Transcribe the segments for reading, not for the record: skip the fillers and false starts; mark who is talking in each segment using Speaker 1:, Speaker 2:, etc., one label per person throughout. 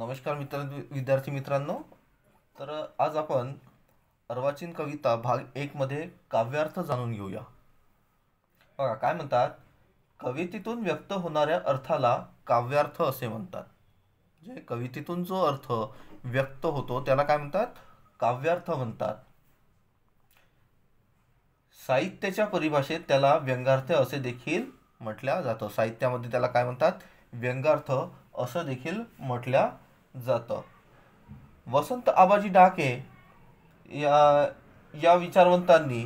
Speaker 1: नमस्कार विद्यार्थी मित्रांनो. तर आज आपण अर्वाचीन कविता भाग 1 मध्ये काव्यार्थ जाणून घेऊया. बघा काय म्हणतात, कवितेतून व्यक्त होणाऱ्या अर्थाला काव्यार्थ असे म्हणतात. जे कवितेतून जो अर्थ व्यक्त होतो त्याला काय म्हणतात, काव्यार्थ म्हणतात. साहित्याच्या परिभाषेत त्याला व्यंग्यार्थ असे देखील म्हटल्या जातं. साहित्यामध्ये त्याला काय म्हणतात, व्यंग्यार्थ असं देखील म्हटल्या जातं. वसंत आबाजी डहाके या या विचारवंतांनी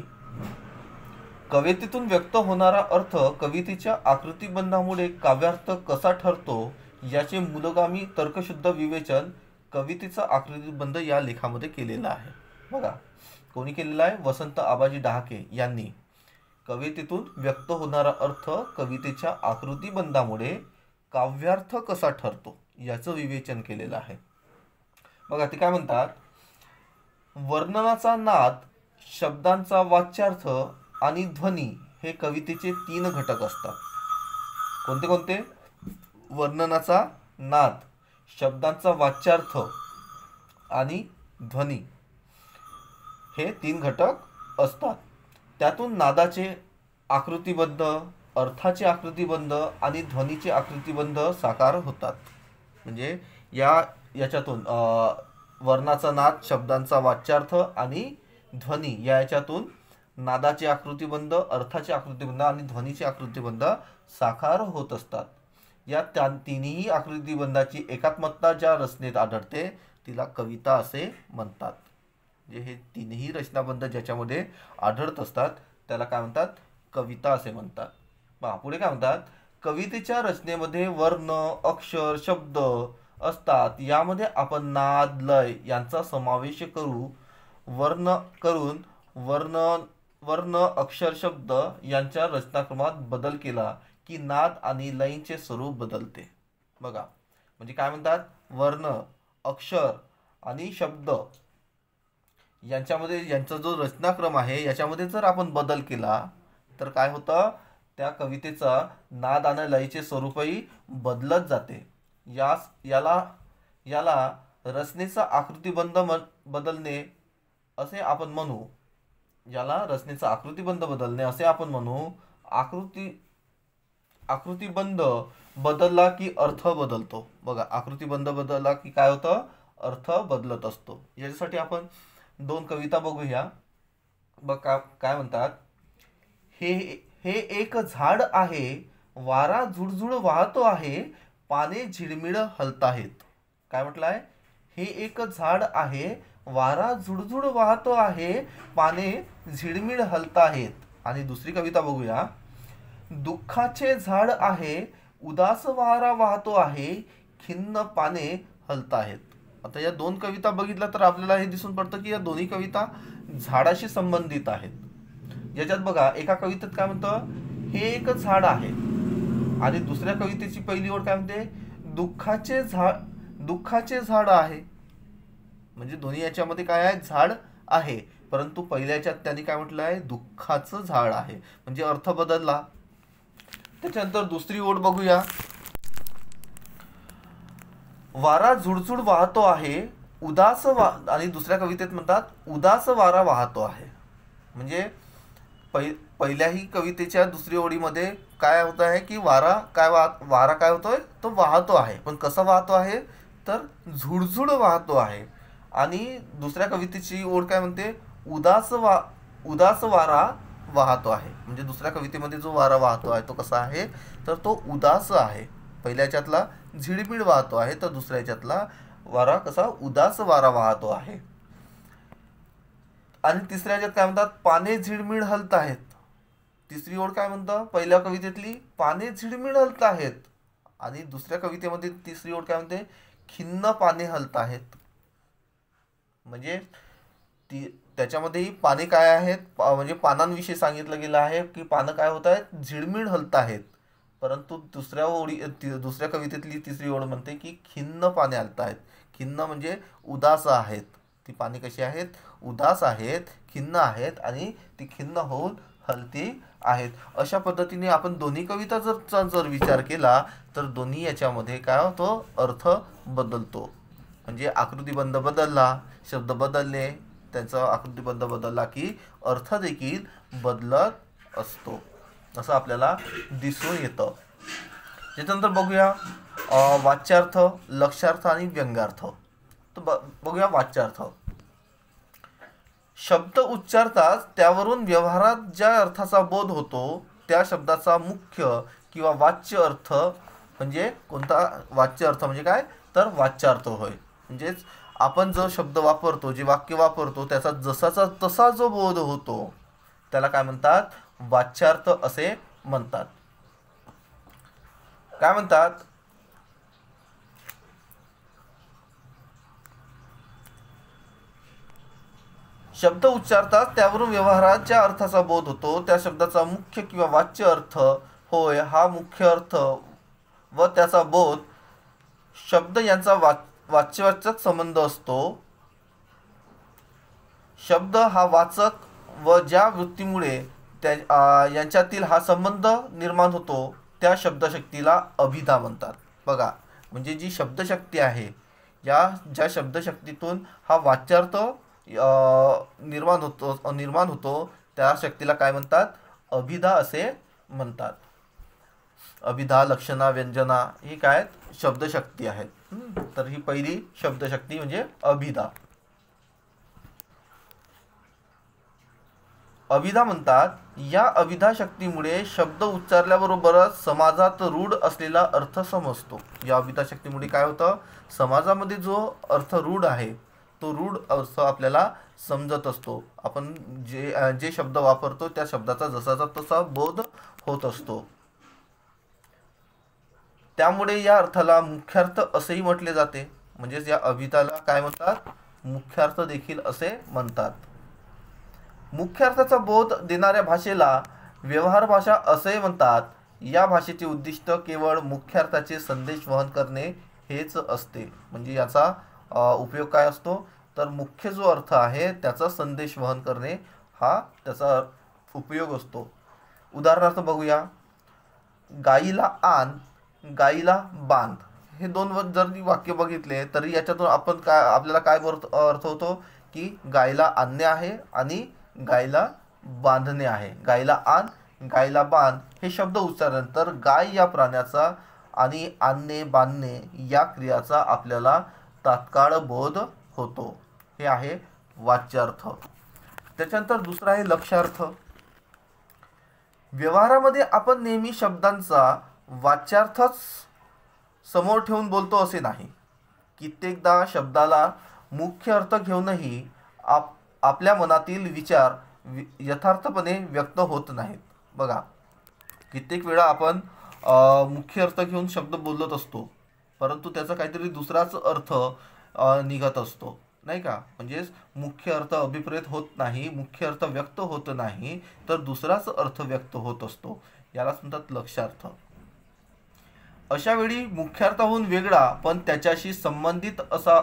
Speaker 1: कवितेतून व्यक्त होणारा अर्थ कवितेच्या आकृतिबंधामुळे काव्यार्थ कसा ठरतो याचे मूलगामी तर्कशुद्ध विवेचन कवितेचा आकृतिबंध या लेखामध्ये केलेलं आहे. बघा कोणी केलेलं आहे, वसंत आबाजी डहाके यांनी कवितेतून व्यक्त होणारा अर्थ कवितेच्या आकृतिबंधामुळे काव्यार्थ कसा ठरतो याचं विवेचन केलेलं आहे. बघा ते काय म्हणतात, वर्णनाचा नाद, शब्दांचा वाच्यार्थ आणि ध्वनी हे कवितेचे 3 घटक असतात. कोणते कोणते? वर्णनाचा नाद, शब्दांचा वाच्यार्थ आणि ध्वनी हे 3 घटक असतात. त्यातून नादाचे आकृतिबंध, अर्थाचे आकृतिबंध आणि ध्वनीचे आकृतिबंध साकार होतात. म्हणजे याच्यातून वर्णाचा नाद, शब्दांचा वाच्यार्थ आणि ध्वनी याच्यातून नादाचे आकृतिबंध, अर्थाचे आकृतिबंध आणि ध्वनीचे आकृतिबंध साकार होत असतात. या तिन्ही आकृतिबंधाची एकात्मता ज्या रचनेत आढळते तिला कविता असे म्हणतात. जे हे तिन्ही रचनाबंध ज्याच्यामध्ये आढळत असतात त्याला काय म्हणतात, कविता असे म्हणतात. पुढे काय म्हणतात, कवितेच्या रचनेमध्ये वर्ण, अक्षर, शब्द असतात. यामध्ये आपण नाद, लय यांचा समावेश करून वर्ण, अक्षर, शब्द यांच्या रचनाक्रमात बदल केला की नाद आणि लयींचे स्वरूप बदलते. बघा म्हणजे काय म्हणतात, वर्ण, अक्षर आणि शब्द यांच्यामध्ये यांचा जो रचनाक्रम आहे याच्यामध्ये जर आपण बदल केला तर काय होतं, त्या कवितेचा नाद आणि लयीचे स्वरूपही बदलत जाते. याला रचनेचा आकृतिबंध बदलणे असे आपण म्हणू. याला रचनेचा आकृतिबंध बदलणे असे आपण म्हणू. आकृतिबंध बदलला की अर्थ बदलतो. बघा आकृतिबंध बदलला की काय होतं, अर्थ बदलत असतो. याच्यासाठी आपण 2 कविता बघूया. बघ काय म्हणतात, हे एक झाड आहे, वारा झुळझुळ वाहतो आहे, पाने झिळमिळ हलताहेत. काय म्हटलं आहे, हे एक झाड आहे, वारा झुळझुळ वाहतो आहे, पाने झिळमिळ हलताहेत. आणि दुसरी कविता बघूया, दुःखाचे झाड आहे, उदास वारा वाहतो आहे, खिन्न पाने हलताहेत. आता या 2 कविता बघितल्या तर आपल्याला हे दिसून पडतं की या दोन्ही कविता झाडाशी संबंधित आहेत. याच्यात बघा एका कवितेत काय म्हणतं, हे एक झाड आहे, आणि दुसऱ्या कवितेची पहिली ओळ काय म्हणते, दुःखाचे झाड आहे. म्हणजे दोन्ही याच्यामध्ये काय आहे, झाड आहे, परंतु पहिल्याच्यात त्यांनी काय म्हटलं आहे, दुःखाचं झाड आहे. म्हणजे अर्थ बदलला. त्याच्यानंतर दुसरी ओळ बघूया, वारा झुळझुळ वाहतो आहे, आणि दुसऱ्या कवितेत म्हणतात उदास वारा वाहतो आहे. म्हणजे पहिल्याही कवितेच्या दुसरी ओळीमध्ये काय होत आहे की वारा काय होतोय, तो वाहतो आहे, पण कसा वाहतो आहे तर झुळझुळ वाहतो आहे. आणि दुसऱ्या कवितेची ओळ काय म्हणते, उदास वारा वाहतो आहे. म्हणजे दुसऱ्या कवितेमध्ये जो वारा वाहतो आहे तो कसा आहे तर तो उदास आहे. पहिल्याच्यातला झिळमिळ वाहतो आहे तर दुसऱ्याच्यातला वारा कसा, उदास वारा वाहतो आहे. आणि तिसऱ्याच्यात काय म्हणतात, पाने झिळमिळ हलत आहेत. तिसरी ओळ काय म्हणतं, पहिल्या कवितेतली पाने झिळमिळ हलत आहेत, आणि दुसऱ्या कवितेमध्ये तिसरी ओळ काय म्हणते, खिन्न पाने हलत आहेत. म्हणजे त्याच्यामध्येही पाने काय आहेत, म्हणजे पानांविषयी सांगितलं गेलं आहे की पानं काय होत आहेत, झिळमिळ हलत आहेत. परंतु दुसऱ्या कवितेतली तिसरी ओळ म्हणते की खिन्न पाने हलत आहेत. खिन्न म्हणजे उदास आहेत. ती पाने कशी आहेत, उदास आहेत, खिन्न आहेत, आणि ती खिन्न होऊन हलती आहेत. अशा पद्धतीने आपण दोन्ही कविता जर विचार केला तर दोन्ही याच्यामध्ये काय होतो, अर्थ बदलतो. म्हणजे आकृतिबंध बदलला, शब्द बदलले, त्यांचा आकृतिबंध बदलला की अर्थ देखील बदलत असतो, असं आपल्याला दिसून येतं. त्याच्यानंतर बघूया वाच्यार्थ, लक्ष्यार्थ आणि व्यंग्यार्थ. तर बघूया वाच्यार्थ. शब्द उच्चारताच त्यावरून व्यवहारात ज्या अर्थाचा बोध होतो त्या शब्दाचा मुख्य किंवा वाच्य अर्थ म्हणजे कोणता? वाच्य अर्थ म्हणजे काय? तर वाच्यार्थ होय. म्हणजेच आपण जो शब्द वापरतो, जे वाक्य वापरतो, त्याचा जसाचा तसा जो बोध होतो त्याला काय म्हणतात? वाच्यार्थ असे म्हणतात. काय म्हणतात? शब्द उच्चारताच त्यावरून व्यवहारात ज्या अर्थाचा बोध होतो त्या शब्दाचा मुख्य किंवा वाच्य अर्थ होय. हा मुख्य अर्थ व त्याचा बोध शब्द यांचा वाच्यवाचक संबंध असतो. शब्द हा वाचक व ज्या वृत्तीमुळे यांच्यातील हा संबंध निर्माण होतो त्या शब्दशक्तीला अभिधा म्हणतात. बघा, म्हणजे जी शब्दशक्ती आहे, ज्या शब्दशक्तीतून हा वाच्यार्थ निर्माण होतो त्या शक्तीला काय म्हणतात? अभिधा असे म्हणतात. अभिधा, लक्षणा, व्यंजना ही काय शब्दशक्ती आहेत. तर ही पहिली शब्दशक्ती म्हणजे अभिधा. अभिधा म्हणतात या अभिधा शक्तीमुळे शब्द उच्चारल्याबरोबरच समाजात रूढ असलेला अर्थ समजतो. या अभिधा शक्तीमुळे काय होतं? समाजामध्ये जो अर्थ रूढ आहे तो रूढ अर्थ आपल्याला समजत असतो. आपण जे शब्द वापरतो त्या शब्दाचा जसाचा तसा बोध होत असतो. त्यामुळे या अर्थाला मुख्यार्थ असेही म्हटले जाते. म्हणजेच या अभिधाला काय म्हणतात? मुख्यार्थ देखील असे म्हणतात. मुख्यार्थाचा बोध देणाऱ्या भाषेला व्यवहार भाषा असे म्हणतात. या भाषेचे उद्दिष्ट केवळ मुख्यार्थाचे संदेश वहन करणे हेच असते. म्हणजे याचा उपयोग काय असतो? तर मुख्य जो अर्थ आहे त्याचा संदेश वहन करणे हा त्याचा उपयोग असतो. उदाहरणार्थ बघूया. गाईला आण, गाईला बांध हे दोन जर वाक्य बघितले तरी याच्यातून आपल्याला काय अर्थ होतो की गाईला आणणे आहे आणि गाईला बांधणे आहे. गाईला आण, गाईला बांध हे शब्द उच्चारल्यानंतर गाय या प्राण्याचा आणि आणणे, बांधणे या क्रियाचा आपल्याला तात्काळ बोध होतो. हे आहे वाच्यार्थ. त्याच्यानंतर दुसरा आहे लक्ष्यार्थ. व्यवहारामध्ये आपण नेहमी शब्दांचा वाच्यार्थच समोर ठेवून बोलतो असे नाही. कित्येकदा शब्दाला मुख्य अर्थ घेऊनही आपल्या मनातील विचार यथार्थपणे व्यक्त होत नाहीत. बघा, कित्येक वेळा आपण मुख्य अर्थ घेऊन शब्द बोलत असतो परंतु त्याचा काहीतरी दुसराच अर्थ निघत असतो, नाही का? म्हणजेच मुख्य अर्थ अभिप्रेत होत नाही, मुख्य अर्थ व्यक्त होत नाही, तर दुसराच अर्थ व्यक्त होत असतो. यालाच म्हणतात लक्ष्यार्थ. अशा वेळी मुख्यार्थाहून वेगळा पण त्याच्याशी संबंधित असा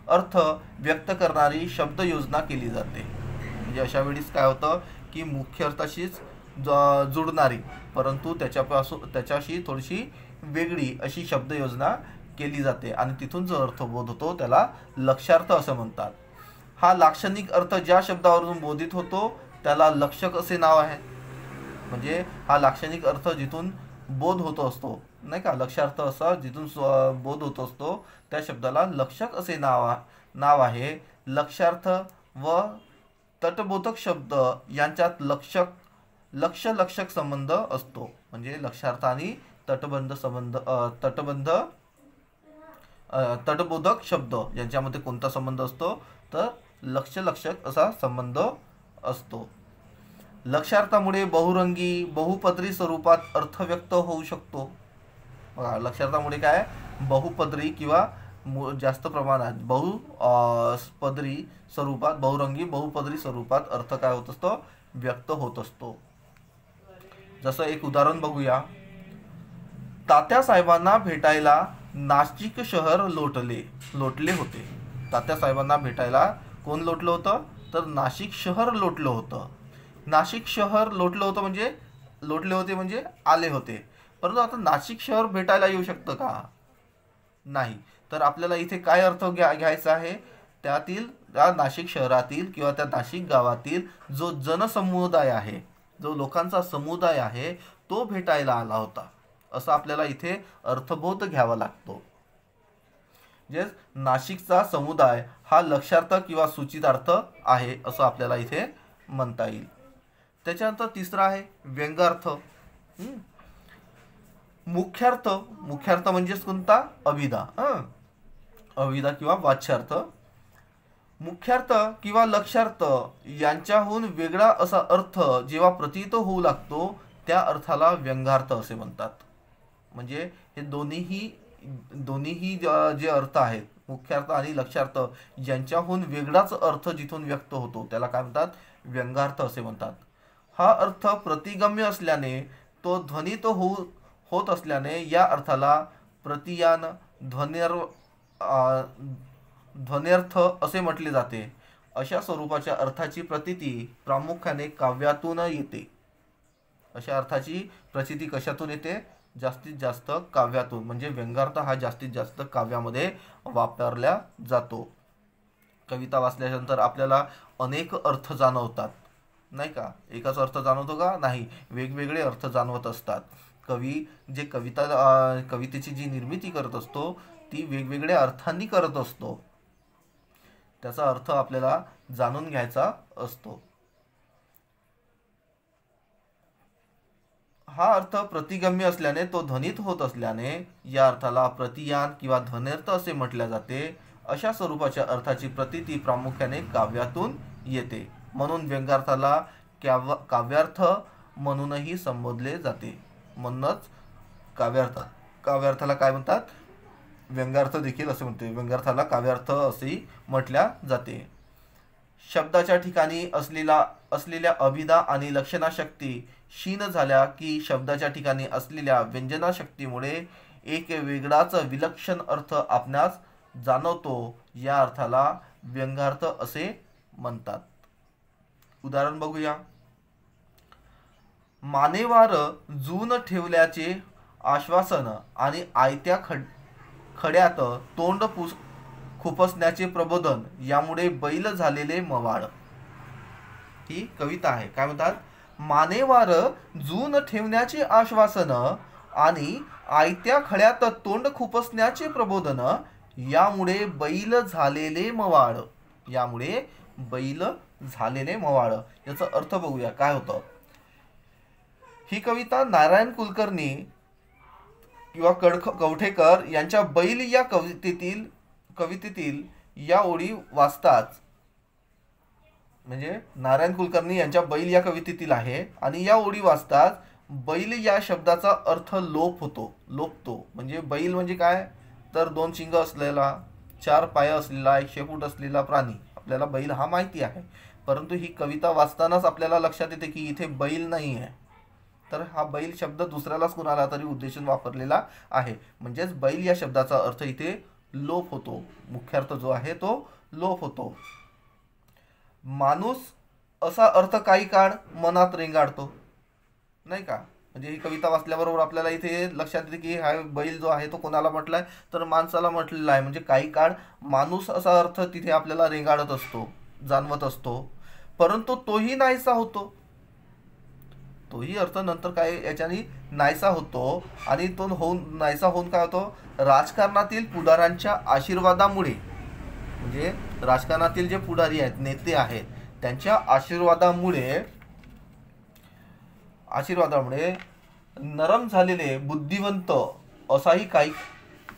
Speaker 1: अर्थ व्यक्त करणारी शब्द योजना केली जाते. म्हणजे अशा वेळीस काय होतं की मुख्य अर्थाशीच जुळणारी परंतु त्याच्याशी थोडीशी वेगळी अशी शब्द योजना केली जाते आणि तिथून जो अर्थ बोध होतो त्याला लक्ष्यार्थ असं म्हणतात. हा लाक्षणिक अर्थ ज्या शब्दावरून बोधित होतो त्याला लक्षक असे नाव आहे. म्हणजे हा लाक्षणिक अर्थ जिथून बोध होतो असतो, नाही का? लक्ष्यार्थ असा जिथून बोध होत असतो त्या शब्दाला लक्षक असे नाव आहे. लक्ष्यार्थ व तटबोधक शब्द यांच्यात लक्षक संबंध असतो. म्हणजे लक्ष्यार्थ आणि तटबोधक शब्द यांच्यामध्ये कोणता संबंध असतो? तर लक्षक असा संबंध असतो. लक्ष्यार्थामुळे बहुरंगी बहुपदरी स्वरूपात अर्थ व्यक्त होऊ शकतो. बघा, लक्ष्यार्थामुळे काय बहुपदरी किंवा जास्त प्रमाणात बहुपदरी स्वरूपात, बहुरंगी बहुपदरी स्वरूपात अर्थ काय होत असतो? व्यक्त होत असतो. जसं एक उदाहरण बघूया. तात्यासाहेबांना भेटायला नाशिक शहर लोटले होते. तात्यासाहेबांना भेटायला कोण लोटलं होतं? तर नाशिक शहर लोटलं होतं. नाशिक शहर लोटलं होतं म्हणजे लोटले होते म्हणजे आले होते. परंतु आता नाशिक शहर भेटायला येऊ शकतं का? नाही. तर आपल्याला इथे काय अर्थ घ्यायचा आहे, त्यातील त्या नाशिक शहरातील किंवा त्या नाशिक गावातील जो जनसमुदाय आहे, जो लोकांचा समुदाय आहे, तो भेटायला आला होता, असं आपल्याला इथे अर्थबोध घ्यावा लागतो. जे नाशिकचा समुदाय हा लक्षार्थ किंवा सूचितार्थ आहे असं आपल्याला इथे म्हणता येईल. त्याच्यानंतर तिसरा आहे व्यंग्यार्थ. मुख्यार्थ. मुख्यार्थ म्हणजेच कोणता, अभिधा. अभिधा किंवा वाच्यार्थ. मुख्यार्थ किंवा लक्ष्यार्थ यांच्याहून वेगळा असा अर्थ जेव्हा प्रतीत होऊ लागतो त्या अर्थाला व्यंग्यार्थ असे म्हणतात. म्हणजे हे दोन्हीही जे अर्थ आहेत, मुख्यार्थ आणि लक्ष्यार्थ, यांच्याहून वेगळाच अर्थ जिथून व्यक्त होतो त्याला काय म्हणतात, व्यंग्यार्थ असे म्हणतात. हा अर्थ प्रतिगम्य असल्याने तो ध्वनित होत असल्याने या अर्थाला प्रतियान, ध्वन्यर्थ असे म्हटले जाते. अशा स्वरूपाच्या अर्थाची प्रतीती प्रामुख्याने काव्यातून येते. अशा अर्थाची प्रचिती कशातून येते, जास्तीत जास्त काव्यातून. म्हणजे व्यंग्यार्थ हा जास्तीत जास्त काव्यामध्ये वापरला जातो. कविता वाचल्यानंतर आपल्याला अनेक अर्थ जाणवतात, नाही का. एकच अर्थ जाणवतो का, नाही, वेगवेगळे अर्थ जाणवत असतात. कवी जे कवितेची जी निर्मिती करत असतो ती वेगवेगळ्या अर्थांनी करत असतो, त्याचा अर्थ आपल्याला जाणून घ्यायचा असतो. हा अर्थ प्रतिगम्य असल्याने तो ध्वनित होत असल्याने या अर्थाला प्रतियान किंवा ध्वन्यर्थ असे म्हटले जाते. अशा स्वरूपाच्या अर्थाची प्रतीती प्रामुख्याने काव्यातून येते, म्हणून व्यंग्यार्थाला काव्यार्थ म्हणूनही संबोधले जाते. म्हणूनच काव्यार्थाला काय म्हणतात, व्यंग्यार्थ देखील असे म्हणते. व्यंग्यार्थाला काव्यार्थ असेही म्हटल्या जाते. शब्दाच्या ठिकाणी असलेल्या अभिधा आणि लक्षणाशक्ती क्षीण झाल्या की शब्दाच्या ठिकाणी असलेल्या व्यंजनाशक्तीमुळे एक वेगळाच विलक्षण अर्थ आपणास जाणवतो. या अर्थाला व्यंग्यार्थ असे म्हणतात. उदाहरण बघूया. मानेवार जून ठेवल्याचे आश्वासन आणि आयत्या खड्यात तोंड खुपसण्याचे प्रबोधन यामुळे बैल झालेले मवाळ. ही कविता आहे. काय म्हणतात, मानेवार जून ठेवण्याचे आश्वासन आणि आयत्या खड्यात तोंड खुपसण्याचे प्रबोधन यामुळे बैल झालेले मवाळ. यामुळे बैल झालेले मवाळ याचा अर्थ बघूया काय होतं. ही कविता नारायण कुलकर्णी किंवा कवठेकर यांच्या बैल या कवितेतील या ओळी वाचताच, म्हणजे नारायण कुलकर्णी यांच्या बैल या कवितेतील आहे आणि या ओळी वाचताच बैल या शब्दाचा अर्थ लोपतो. म्हणजे बैल म्हणजे काय, तर 2 शिंग असलेला, 4 पाय असलेला, 1 शेपूट असलेला प्राणी. आपल्याला बैल हा माहिती आहे, परंतु ही कविता वाचतानाच आपल्याला लक्षात येते की इथे बैल नाही आहे, तर हा बैल शब्द दुसऱ्यालाच कुणाला तरी उद्देशून वापरलेला आहे. म्हणजेच बैल या शब्दाचा अर्थ इथे लोप होतो, मुख्यार्थ जो आहे तो लोप होतो. माणूस असा अर्थ काही काळ मनात रेंगाळतो, नाही का. म्हणजे ही कविता वाचल्याबरोबर आपल्याला इथे लक्षात येते की हा बैल जो आहे तो कोणाला म्हटलाय, तर माणसाला म्हटलेला आहे. म्हणजे काही काळ माणूस असा अर्थ तिथे आपल्याला रेंगाळत असतो, जाणवत असतो, परंतु तोही नाहीसा होतो. तोही अर्थ नंतर काय याच्याने नाहीसा होतो आणि तो नाहीसा होऊन काय होतो, राजकारणातील पुढाऱ्यांच्या आशीर्वादामुळे, म्हणजे राजकारणातील जे पुढारी आहेत, नेते आहेत, त्यांच्या आशीर्वादामुळे नरम झालेले बुद्धिवंत असाही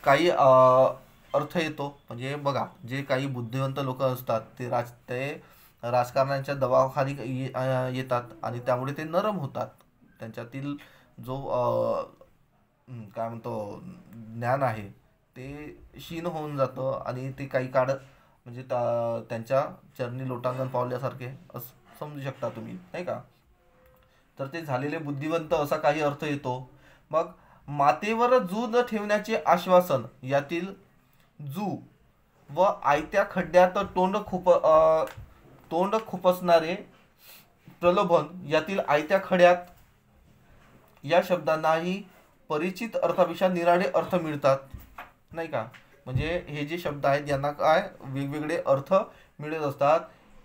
Speaker 1: काही अर्थ येतो. म्हणजे बघा, जे काही बुद्धिवंत लोक असतात ते राजकारणाच्या दबावाखाली येतात आणि त्यामुळे ते नरम होतात. त्यांच्यातील जो काय म्हणतो ज्ञान आहे ते क्षीण होऊन जातं आणि ते काही काळ म्हणजे त्यांच्या चरणी लोटांगण पावल्यासारखे असं समजू शकता तुम्ही, नाही का. तर ते झालेले बुद्धिवंत असा काही अर्थ येतो. मग मातेवर जू न ठेवण्याचे आश्वासन यातील जू व आयत्या खड्ड्यात तोंड खुपसणारे प्रलोभन यातील आयत्या खड्यात या शब्दांनाही परिचित अर्थापेक्षा निराळे अर्थ मिळतात, नाही का. म्हणजे हे जे शब्द आहेत यांना काय वेगवेगळे अर्थ मिळत असतात.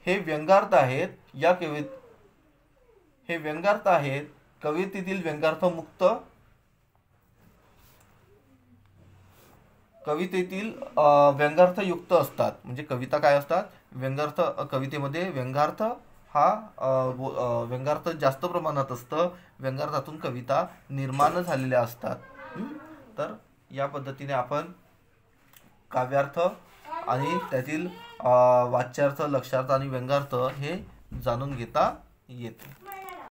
Speaker 1: हे व्यंगार्थ आहेत. हे व्यंगार्थ आहेत. कवितेतील व्यंगार्थ युक्त असतात. म्हणजे कविता काय असतात, व्यंगार्थ. कवितेमध्ये व्यंगार्थ हा व्यंगार्थ जास्त प्रमाणात असतं. व्यंगार्थातून कविता निर्माण झालेल्या असतात. तर या पद्धतीने आपण काव्यार्थ आणि त्यातील वाच्यार्थ, लक्ष्यार्थ आणि व्यंगार्थ हे जाणून घेता येते.